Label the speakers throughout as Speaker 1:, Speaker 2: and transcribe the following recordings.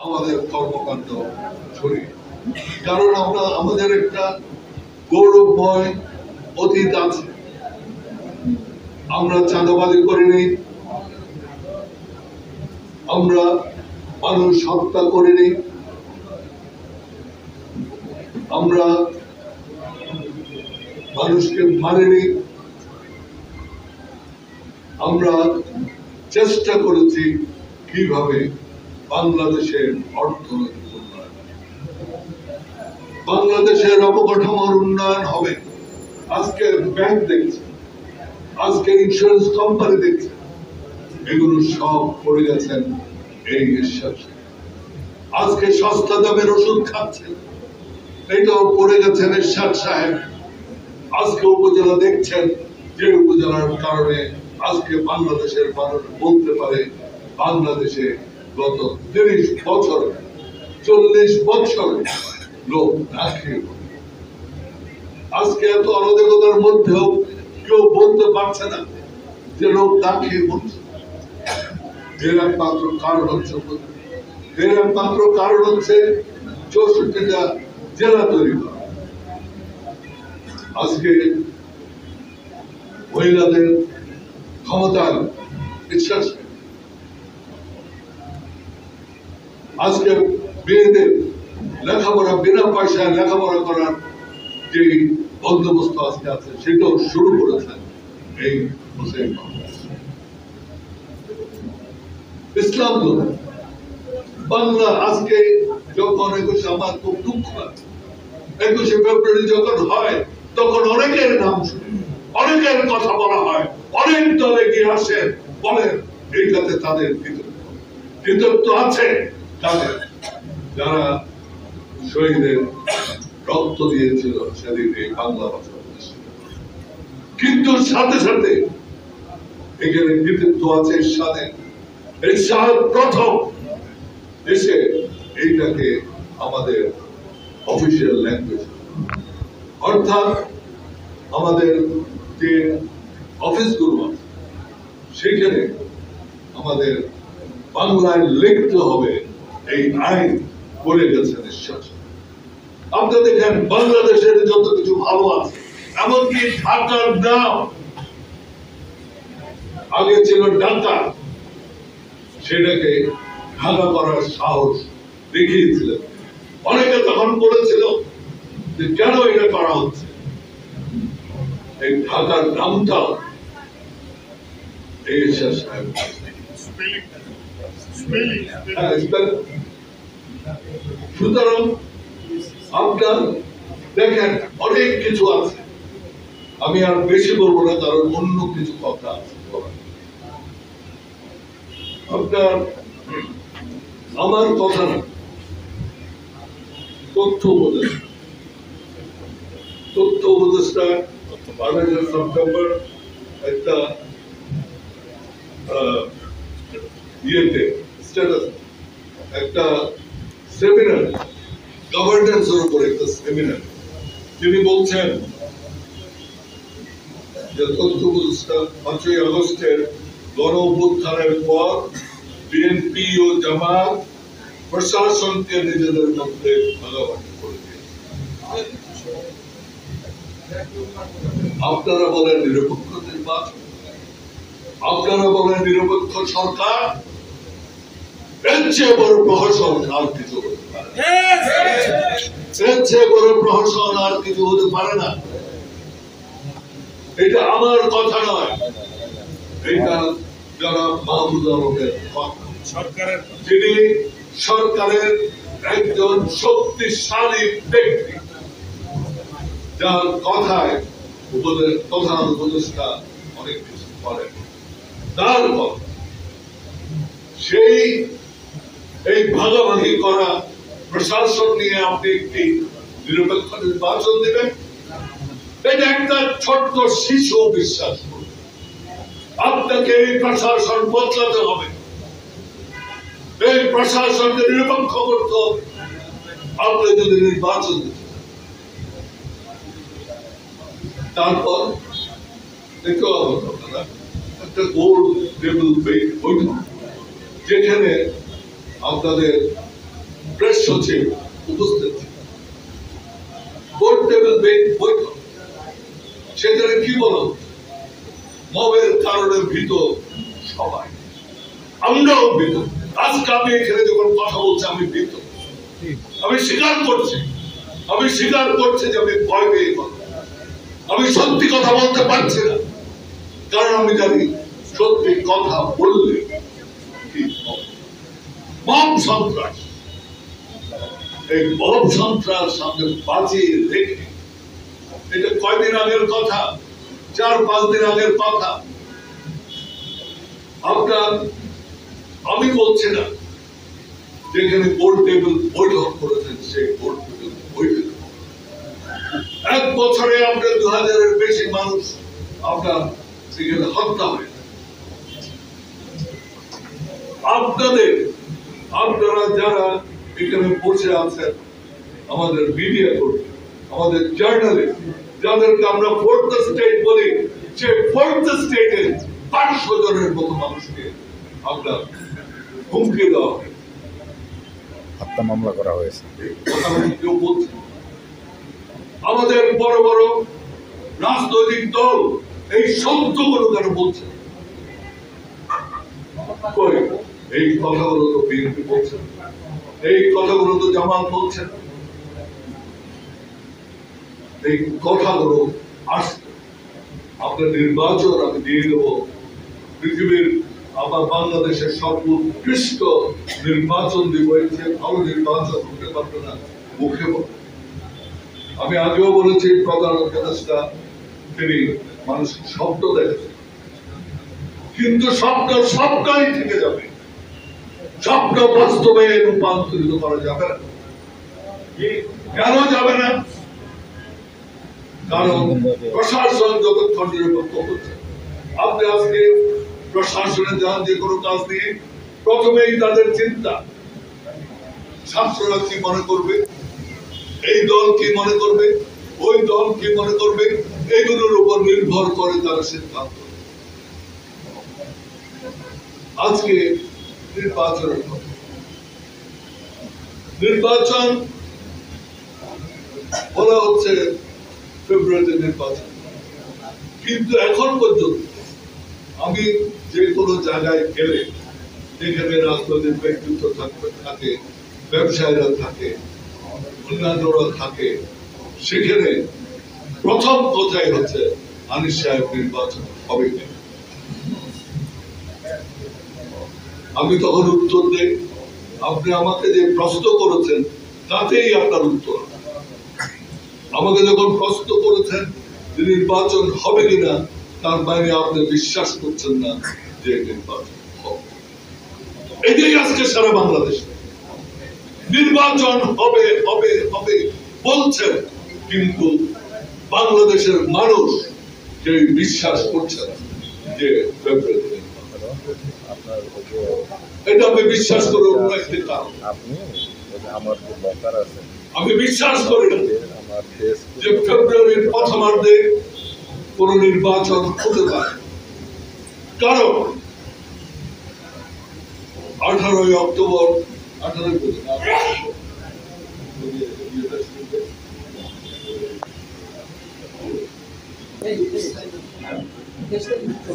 Speaker 1: আমাদের কর্মকাণ্ড ছড়িয়ে, কারণ আমরা আমাদের একটা গৌরবময় অতীত আছে। আমরা চাঁদাবাজি করিনি, আমরা মানুষ হত্যা করিনি, আমরা মানুষকে মারিনি, আমরা চেষ্টা করেছি কিভাবে বাংলাদেশের অর্থনৈতিক উন্নয়ন, বাংলাদেশের অবকাঠামোর উন্নয়ন হবে। আজকে ব্যাংক দেখছে, আজকে ইন্স্যুরেন্স কোম্পানি দেখছে, এগুলো সব পড়ে গেছেন এই বিশ্বাসে। আজকে সস্তা দামের ওষুধ খাচ্ছেন, এটাও পড়ে গেছেন এরশাদ সাহেব। আজকে উপজেলা দেখছেন, যে উপজেলার কারণে আজকে বাংলাদেশের মানুষ বলতে পারে বাংলাদেশে গত 30 বছর 40 বছর লোক না খেয়ে। আজকে এত অরাজকতার মধ্যেও কেউ বলতে পারছে না যে লোক না খেয়ে বলছে। এর একমাত্র কারণ হচ্ছে 64টা জেলা তৈরি করা। আজকে মহিলাদের ক্ষমতার বিশ্বাস, আজকে মেয়েদের লেখাপড়া বিনা পয়সায় লেখাপড়া করার যে বন্দোবস্ত আজকে আছে সেটাও শুরু করেছেন এই হোসেন ইসলাম বাংলা। আজকে যখন 21 আমার খুব দুঃখ লাগে, 21শে ফেব্রুয়ারি যখন হয় তখন অনেকের নাম শুনি, অনেকের কথা বলা হয়, অনেক দলে গিয়ে আসেন, বলেন এইটাতে তাদের কৃতজ্ঞ আছে তাদের যারা শহীদের রক্ত দিয়েছিল সেদিন এই বাংলা ভাষা। কিন্তু সাথে সাথে এখানে কৃতিত্ব আছে এরশাদ প্রথম এসে এইটাকে আমাদের অফিসিয়াল ল্যাঙ্গুয়েজ, অর্থাৎ আমাদের যে অফিসগুলো আছে সেখানে আমাদের বাংলায় লিখতে হবে এই আইন করে গেছেন এরশাদ। আপনারা দেখেন বাংলাদেশের যত কিছু ভালো আছে, এমনকি ঢাকার নাম আগে ছিল ঢাকা, সেটাকে ঢাকা করার সাহস দেখিয়েছিলেন। অনেকে তখন বলেছিল যে কেন এটা করা হচ্ছে। এই ঢাকার নামটা এরশাদ সাহেব, সুতরাং আপনার দেখেন অনেক কিছু আছে। আমি আর বেশি বলবো না, কারণ অন্য কিছু কথা আছে। আপনার আমার কথা না, তথ্য উপদেষ্টা 22 সেপ্টেম্বর একটা ইয়েতে স্ট্যাটাস একটা সেমিনার, গভর্নেন্সের উপর একটা সেমিনার, তিনি বলছেন যে তথ্য উপদেষ্টা 5ই আগস্টের গণ অভ্যুত্থানের পর বিএনপি ও জামাত প্রশাসনকে নিজেদের মধ্যে ভাগাভাগি করে দিয়েছে। আপনারা বলেন নিরপেক্ষ নির্বাচন, আপনারা বলেন নিরপেক্ষ সরকার, এর চেয়ে বড় প্রহসন আর কিছু হতে পারে না। এর চেয়ে বড় প্রহসন আর কিছু হতে পারে না। এটা আমার কথা নয়, এটা যারা মাহমুদ আলমের কথা, যিনি সরকারের একজন শক্তিশালী ব্যক্তি, যার কথায় প্রধান উপদেষ্টা অনেক কিছু করেন, তার কথা সেই এই ভাগাভাগি করা প্রশাসন নিয়ে আপনি একটি নিরপেক্ষ নির্বাচন দেবেন, এটা একটা ছোট্ট শিশু বিশ্বাস করবে। আপনাকে এই প্রশাসন বদলাতে হবে, এই প্রশাসনকে নিরপেক্ষ করতে হবে। আপনি যদি নির্বাচন দিতে, তারপর দেখতে পাবেন আপনারা একটা গোল টেবিল বৈঠক, যেখানে আপনাদের প্রেস সচিব উপস্থিত ছিলেন। বোর্ড টেবিল বৈঠক, সেখানে কি বলো, মবের কারণে ভীত সবাই, আমরাও ভীত। আজকে আমি এখানে যখন কথা বলছি আমি ভীত, আমি স্বীকার করছি যে আমি ভয় পেয়ে গেলাম। আমি সত্যি কথা বলতে পারছি না, কারণ আমি জানি সত্যি কথা বললে মব সন্ত্রাস, এই মব সন্ত্রাস সামনে বাঁচিয়ে রেখে, এটা কয়দিন আগের কথা, 4-5 দিন আগের কথা। আপনার আমি বলছি না, যেখানে বোর্ড টেবিল বৈঠক করেছেন সেই বোর্ড টেবিল বৈঠক 1 বছরে আপনার 2000-এর বেশি মানুষ আপনার সেখানে হত্যা হয়। আপনারা যারা এখানে বসে আছেন, আমাদের মিডিয়া কর্মী, আমাদের জার্নালিস্ট, যাদেরকে আমরা ফোর্থ স্টেট বলি, সেই ফোর্থ স্টেটের 500 জনের মতো মানুষকে আপনার হুমকি দেওয়া হয়,
Speaker 2: হত্যা মামলা করা হয়েছে।
Speaker 1: কেউ বলছে আমাদের বড় বড় রাজনৈতিক দল এই সত্যগুলো কেন বলছে? এই কথাগুলো তো বিএনপি বলছে, এই কথাগুলো তো জামাত বলছে, এই কথাগুলো আসছে। আপনার নির্বাচন আমি দিয়ে দেব, পৃথিবীর আমার বাংলাদেশের সর্বোৎকৃষ্ট নির্বাচন দিব, ভালো নির্বাচন হতে পারবে না মুখে বলে। আমি আগেও বলেছি, প্রধান উপদেষ্টা তিনি মানুষের স্বপ্ন দেখেছেন, কিন্তু স্বপ্নই থেকে যাবে, স্বপ্ন বাস্তবে রূপান্তরিত করা যাবে না। কেন যাবে না? কারণ প্রশাসন যতক্ষণ নিরপেক্ষ হচ্ছে, আপনি আজকে প্রশাসনে যান যে কোনো কাজ নিয়ে, প্রথমেই তাদের চিন্তা ছাত্ররা কি মনে করবে, এই দল কি মনে করবে, ওই দল কি মনে করবে, এগুলোর উপর নির্ভর করে তারা সিদ্ধান্ত। আজকে নির্বাচন বলা হচ্ছে ফেব্রুয়ারিতে নির্বাচন, কিন্তু এখন পর্যন্ত আমি যে কোনো জায়গায় গেলে যেখানে রাজনৈতিক ব্যক্তিত্ব থাকে, ব্যবসায়ীরা থাকে, অন্যান্যরা থাকে, সেখানে প্রথম কথাই হচ্ছে আনিস সাহেব নির্বাচন হবে কি। আমি তখন উত্তর দেই, আপনি আমাকে যে প্রশ্ন করেছেন তাতেই আপনার উত্তর। আমাকে যখন প্রশ্ন করেছেন যে নির্বাচন হবে কিনা, তার বাইরে আপনি বিশ্বাস করছেন না যে নির্বাচন হবে। এটাই আজকে সারা বাংলাদেশে নির্বাচন হবে হবে হবে বলছেন, কিন্তু বাংলাদেশের মানুষ যে বিশ্বাস করছে না যে ফেব্রুয়ারিতে। এটা আমি বিশ্বাস করি অন্য একটি কারণ। আমি বিশ্বাস করি না যে ফেব্রুয়ারির প্রথমার্ধে কোন নির্বাচন হতে পারে, কারণ 18 অক্টোবর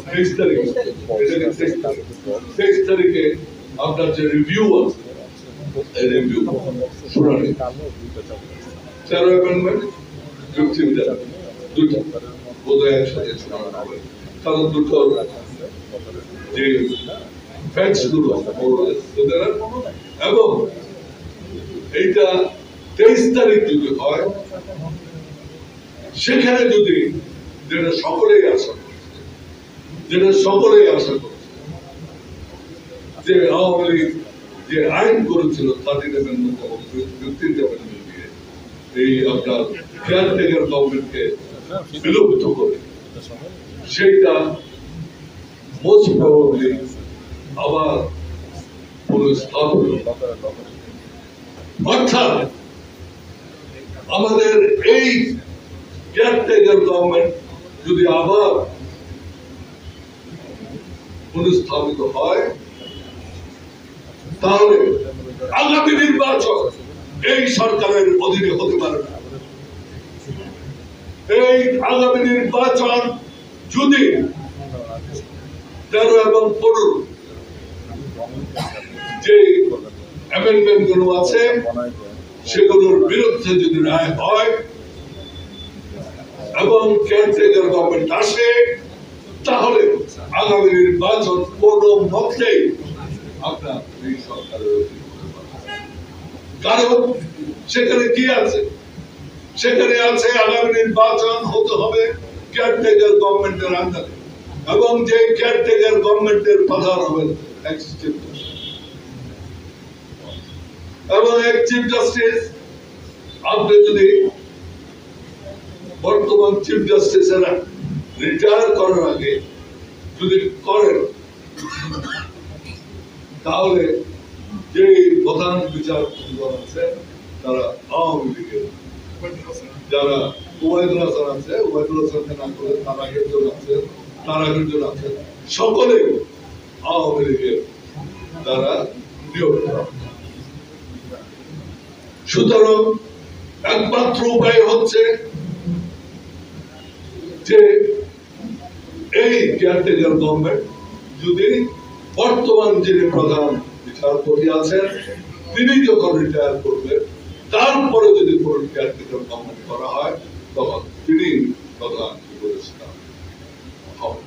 Speaker 1: 23 তারিখে আপনার যে রিভিউ আছে, এই রিভিউ শুনানি 13 অ্যামেন্ডমেন্ট যুক্তি বিধান দুটো বোধহয় একসাথে শোনানো হবে, কারণ দুটো যে ফ্যাক্টস গুলো এবং এইটা 23 তারিখ যদি হয়, সেখানে যদি যেটা সকলেই আশা করছে যে আওয়ামী লীগ যে আইন করেছিল 30 অ্যামেন্ডমেন্ট এবং 33 অ্যামেন্ডমেন্ট দিয়ে এই আপনার কেয়ারটেকার গভর্নমেন্টকে বিলুপ্ত করে, সেইটা মোস্ট প্রবাবলি আবার পুনঃস্থাপন। অর্থাৎ আমাদের এই কেয়ারটেকার গভর্নমেন্ট যদি আবার পুনঃস্থাপিত হয়, তাহলে আগামী নির্বাচন এই সরকারের অধীনে হতে পারে না। এই আগামী নির্বাচন যদি 13 এবং 15 যে অ্যামেন্ডমেন্ট গুলো আছে সেগুলোর বিরুদ্ধে যদি রায় হয় এবং কেয়ারটেকার গভর্নমেন্ট আসে, তাহলে আগামী নির্বাচন কোনো মতেই আপনার এই সরকারের অধীনে হতে পারে না। কারণ সেখানে কি আছে? সেখানে আছে আগামী নির্বাচন হতে হবে কেয়ারটেকার গভর্নমেন্টের আন্ডারে, এবং যে কেয়ারটেকার গভর্নমেন্টের প্রধান হবেন এক্স চিফ জাস্টিস, এবং এক চিফ জাস্টিস আপনি যদি বর্তমান চিফ জাস্টিসেরা রিটায়ার করার আগে যদি করেন, তাহলে যে প্রধান বিচারপতিগণ আছে তারা আওয়ামী লীগের, যারা ওবায়দুল হাসান আছে, ওবায়দুল হাসানকে না করে তার আগের জন আছে, তার আগের জন আছে, সকলে আওয়ামী লীগের দ্বারা নিয়োগ করা। সুতরাং একমাত্র উপায় হচ্ছে যে এই কেয়ারটেকার গভর্নমেন্ট যদি বর্তমান যিনি প্রধান বিচারপতি আছেন তিনি যখন রিটায়ার করবেন, তারপরে যদি কোন কেয়ারটেকার গভর্নমেন্ট করা হয়, তখন তিনি প্রধান উপদেষ্টা হন।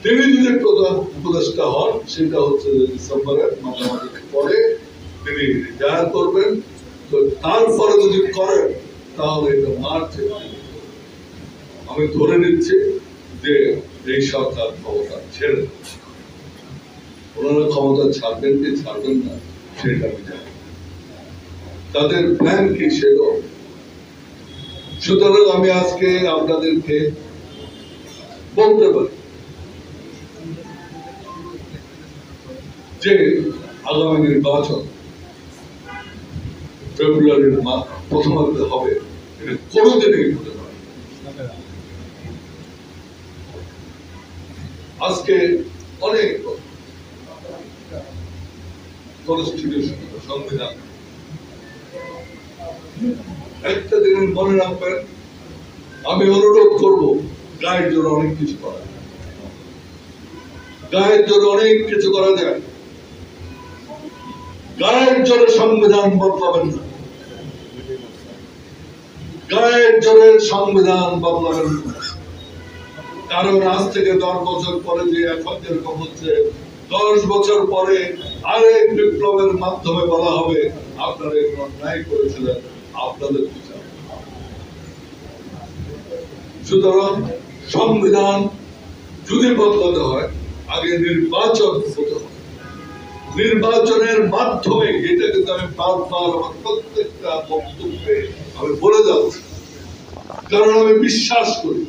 Speaker 1: তিনি যদি প্রধান উপদেষ্টা হন, সেটা হচ্ছে ডিসেম্বরের মাঝামাঝি পরে তিনি রিটায়ার করবেন। তো তারপরে যদি করেন, তাহলে এটা মার্চে আমি ধরে নিচ্ছি যে এই সরকার ক্ষমতা ছেড়ে দিচ্ছে। ওনারা ক্ষমতা ছাড়বেন কি ছাড়বেন না সেটা আমি জানি, তাদের প্ল্যান কি সেটাও। সুতরাং আমি আজকে আপনাদেরকে বলতে পারি যে আগামী নির্বাচন ফেব্রুয়ারির প্রথমার্ধে হবে, এটা কোনোদিনই হতে পারে। আজকে অনেক কনস্টিটিউশন, সংবিধান, একটা জিনিস মনে রাখবেন, আমি অনুরোধ করব গায়ের জন্য অনেক কিছু করা, গায়ের জন্য অনেক কিছু করা যায়। গায়ের জোরে সংবিধান বদলাবেন না, গায়ের জোরে সংবিধান বদলাবেন না। কারণ আজ থেকে 10 বছর পরে যে এখন যেরকম হচ্ছে, 10 বছর পরে আরেক বিপ্লবের মাধ্যমে বলা হবে আপনারা এগুলো অন্যায় করেছিলেন, আপনাদের বিচার। সুতরাং সংবিধান যদি বদলাতে হয়, আগে নির্বাচন হতে হবে। নির্বাচনের মাধ্যমে, এটা কিন্তু আমি বারবার আমার প্রত্যেকটা বক্তব্যে আমি বলে যাচ্ছি, কারণ আমি বিশ্বাস করি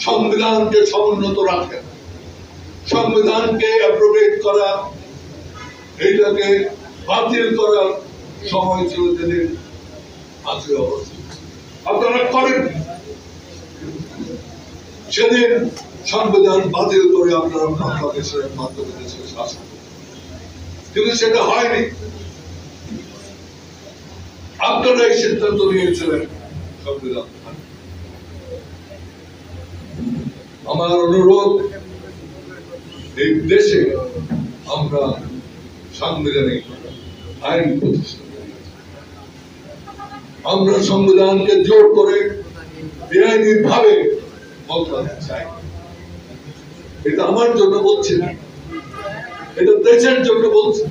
Speaker 1: সংবিধানকে সমুন্নত রাখেন, সংবিধানকে অ্যাব্রোগেট করা, এইটাকে বাতিল করার সময় ছিল যেদিন আছে অবস্থা আপনারা করেন, সেদিন সংবিধান বাতিল করে আপনারা বাংলাদেশের মাধ্যমে দেশের শাসন, কিন্তু সেটা হয়নি। আপনারা এই সিদ্ধান্ত নিয়েছিলেন সংবিধান। আমার অনুরোধ, এই দেশে আমরা সাংবিধানিক আইন প্রতিষ্ঠা করি, আমরা সংবিধানকে জোর করে বেআইনি ভাবে বদলাতে চাই। এটা আমার জন্য বলছি না, এটা দেশের জন্য বলছি।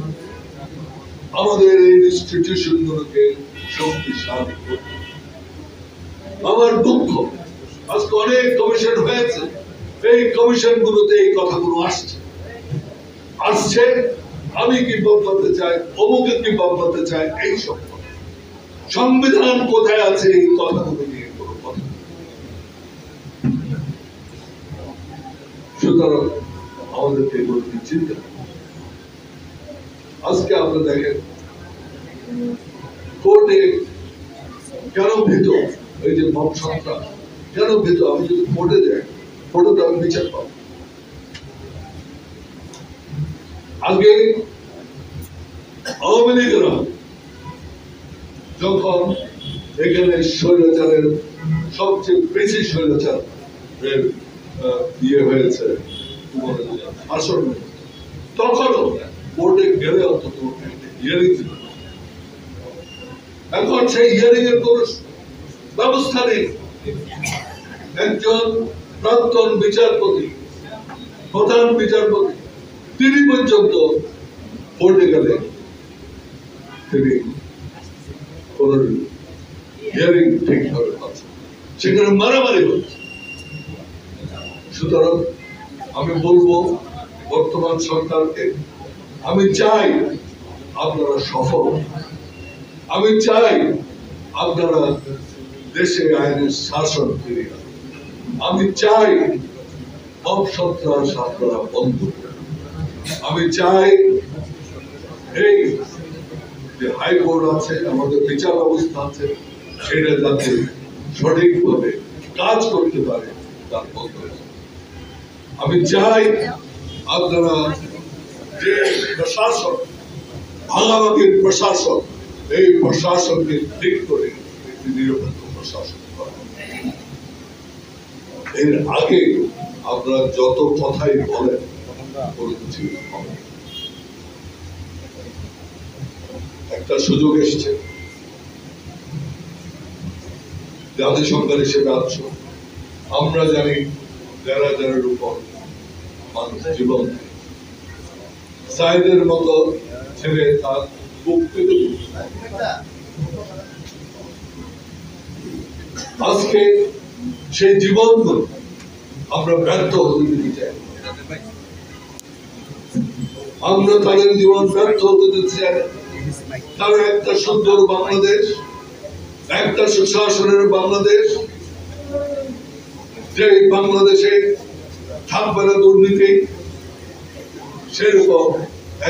Speaker 1: আমাদের এই ইনস্টিটিউশন গুলোকে শক্তিশালী করতে। আমার দুঃখ, আজকে অনেক কমিশন হয়েছে, এই কমিশন গুলোতে এই কথাগুলো আসছে আমি কি বদলাতে চাই, অমুকে কি বদলাতে চাই, এই সব সংবিধান কোথায় আছে এই কথাগুলো নিয়ে কোনো কথা। সুতরাং আমাদেরকে এগুলো চিন্তা, আজকে আমরা দেখেন কোর্টে কেন ভীত, এই যে মব সন্ত্রাস কেন ভীত। আমি যদি কোর্টে যাই, কোর্টে তো আমি বিচার পাবো। আগে আওয়ামী লীগেরা যখন এখানে স্বৈরাচারের সবচেয়ে বেশি স্বৈরাচার ইয়ে হয়েছে আসন, তখনও কোর্টে গেলে অন্তত হিয়ারিং ছিল। এখন সেই হিয়ারিং এর কোন ব্যবস্থা নেই। একজন প্রাক্তন বিচারপতি, প্রধান বিচারপতি, তিনি পর্যন্ত কোর্টে গেলে তিনি কোন হিয়ারিং ঠিকভাবে পাচ্ছেন, সেখানে মারামারি হচ্ছে। সুতরাং আমি বলবো বর্তমান সরকারকে, আমি চাই আপনারা সফল, আমি চাই আপনারা দেশে আইনের শাসন ফিরিয়ে আনুন, আমি চাই মব সন্ত্রাস আপনারা বন্ধ করুন, আমি চাই এই যে হাইকোর্ট আছে, আমাদের বিচার ব্যবস্থা আছে, সেটা যাতে সঠিকভাবে কাজ করতে পারে তার বন্ধ। আমি চাই আপনারা যে প্রশাসন, ভাগাভাগির প্রশাসন, এই প্রশাসনকে ঠিক করে একটি নিরপেক্ষ প্রশাসন করেন। এর আগে আপনারা যত কথাই বলেন কোনো কিছু হবে। একটা সুযোগ এসছে, জাতিসংঘের হিসেবে আছো, আমরা জানি যারা যারার উপর মানুষ জীবন, সাইদের মতো ছেলে তার বুক পেতে আজকে সেই জীবন আমরা ব্যর্থ হতে দিতে চাই, আমরা তাদের জীবন ব্যর্থ হতে দিতে চাই। তারা একটা সুন্দর বাংলাদেশ, একটা সুশাসনের বাংলাদেশ, যে বাংলাদেশে থাকবে না দুর্নীতি, সেরকম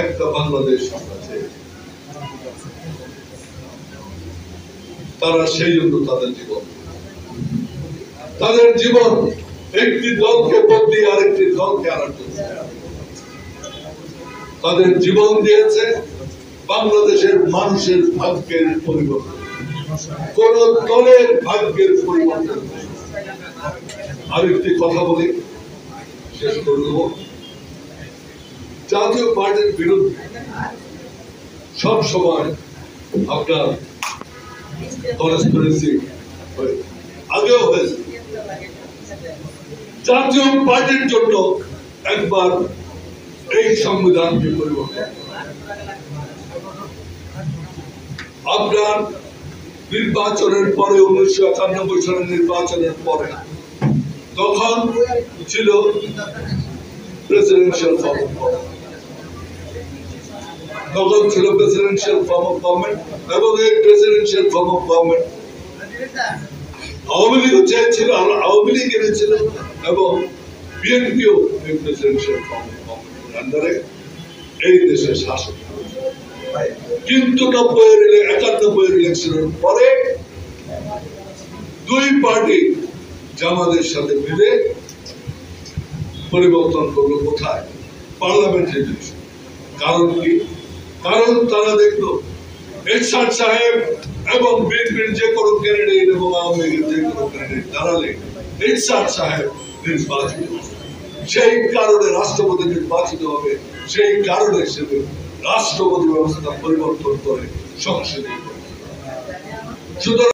Speaker 1: একটা বাংলাদেশ আছে। তারা সেই জন্য তাদের জীবন একটি দলকে বদলিয়ে আরেকটি দলকে আনার জন্য তাদের জীবন দিয়েছে বাংলাদেশের মানুষের ভাগ্যের পরিবর্তন, কোন দলের ভাগ্যের পরিবর্তন। আরেকটি কথা বলি, শেষ করে দেব। জাতীয় পার্টির বিরুদ্ধে সব সময় আপনার কনস্পিরেসি আগেও হয়েছে। জাতীয় পার্টির জন্য একবার এই সংবিধানকে পরিবর্তন, আপনার নির্বাচনের পরে 1991 সালের নির্বাচনের পরে তখন ছিল প্রেসিডেন্সিয়াল ফর্ম অফ গভর্নমেন্ট, তখন ছিল প্রেসিডেন্সিয়াল ফর্ম অফ গভর্নমেন্ট, এবং এই presidential form of government Awami লীগও চেয়েছিল, আওয়ামী লীগ এনেছিল, এবং বিএনপিও এই প্রেসিডেন্সিয়াল ফর্ম অফ গভর্নমেন্টের আন্ডারে এই দেশের শাসন। কিন্তু 91 ইলেকশনের পরে দুই পার্টি জামাতের সাথে মিলে পরিবর্তন করলো। কোথায়? Parliamentary election. কারণ কি? কারণ তারা দেখলো এরশাদ সাহেব এবং বিএনপির যে কোনো ক্যান্ডিডেট এবং আওয়ামী লীগের যে কোনো ক্যান্ডিডেট দাঁড়ালে এরশাদ সাহেব নির্বাচিত, সেই কারণে রাষ্ট্রপতি নির্বাচিত হবে, সেই কারণে সে রাষ্ট্রপতি ব্যবস্থা পরিবর্তন করে সংসদে। সুতরাং